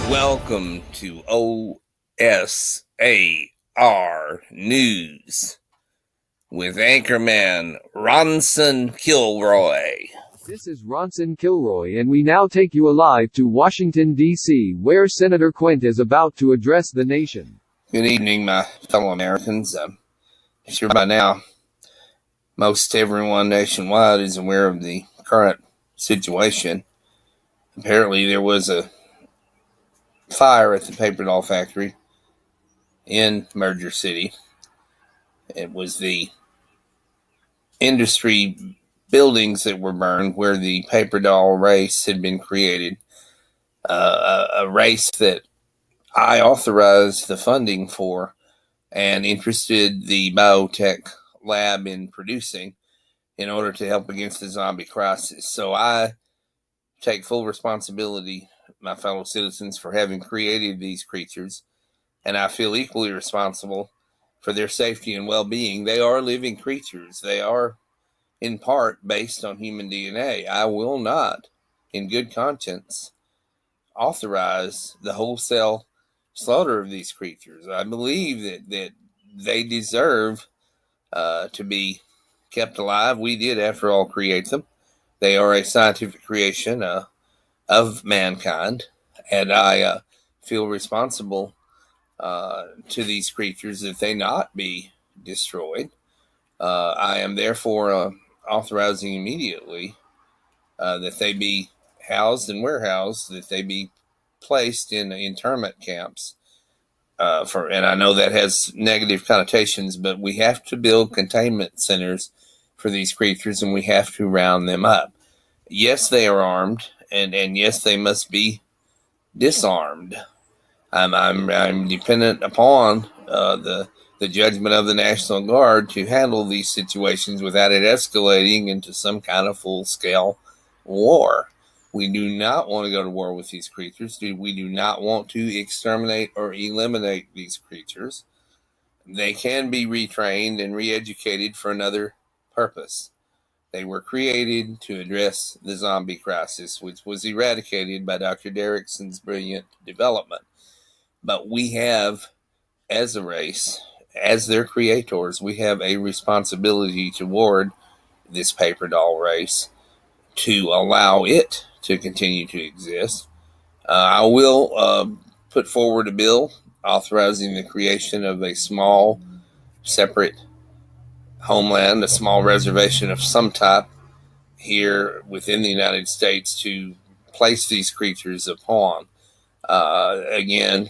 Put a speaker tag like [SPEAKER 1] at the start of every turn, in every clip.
[SPEAKER 1] Welcome to OSAR News with anchorman Ronson Kilroy.
[SPEAKER 2] This is Ronson Kilroy, and we now take you alive to Washington, D.C., where Senator Quent is about to address the nation.
[SPEAKER 1] Good evening, my fellow Americans. I'm sure by now most everyone nationwide is aware of the current situation. Apparently there was a fire at the Paperdoll factory in Merger City. It was the industry buildings that were burned where the Paperdoll race had been created. A race that I authorized the funding for and interested the biotech lab in producing in order to help against the zombie crisis. So I take full responsibility, my fellow citizens, for having created these creatures, and I feel equally responsible for their safety and well-being. They are living creatures. They are in part based on human DNA. I will not, in good conscience, authorize the wholesale slaughter of these creatures. I believe that they deserve to be kept alive. We did, after all, create them. They are a scientific creation of mankind, and I feel responsible to these creatures that they not be destroyed. I am therefore authorizing immediately that they be housed and warehoused, that they be placed in internment camps. And I know that has negative connotations, but we have to build containment centers for these creatures, and we have to round them up. Yes, they are armed, and yes, they must be disarmed. I'm dependent upon the judgment of the National Guard to handle these situations without it escalating into some kind of full-scale war. We do not want to go to war with these creatures. We do not want to exterminate or eliminate these creatures. They can be retrained and re-educated for another purpose. They were created to address the zombie crisis, which was eradicated by Dr. Derrickson's brilliant development. But we have, as a race, as their creators, we have a responsibility toward this Paperdoll race to allow it to continue to exist. I will put forward a bill authorizing the creation of a small, separate homeland, a small reservation of some type here within the United States to place these creatures upon. Again,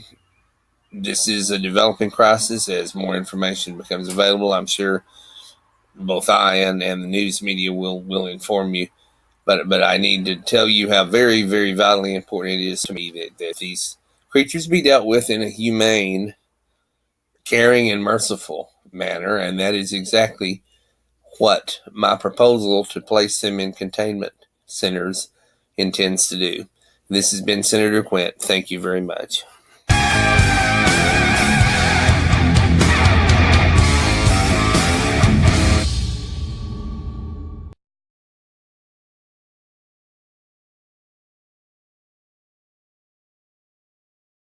[SPEAKER 1] this is a developing crisis. As more information becomes available, I'm sure both I and the news media will inform you. But I need to tell you how very, very vitally important it is to me that these creatures be dealt with in a humane, caring, and merciful manner. And that is exactly what my proposal to place them in containment centers intends to do. This has been Senator Quent. Thank you very much.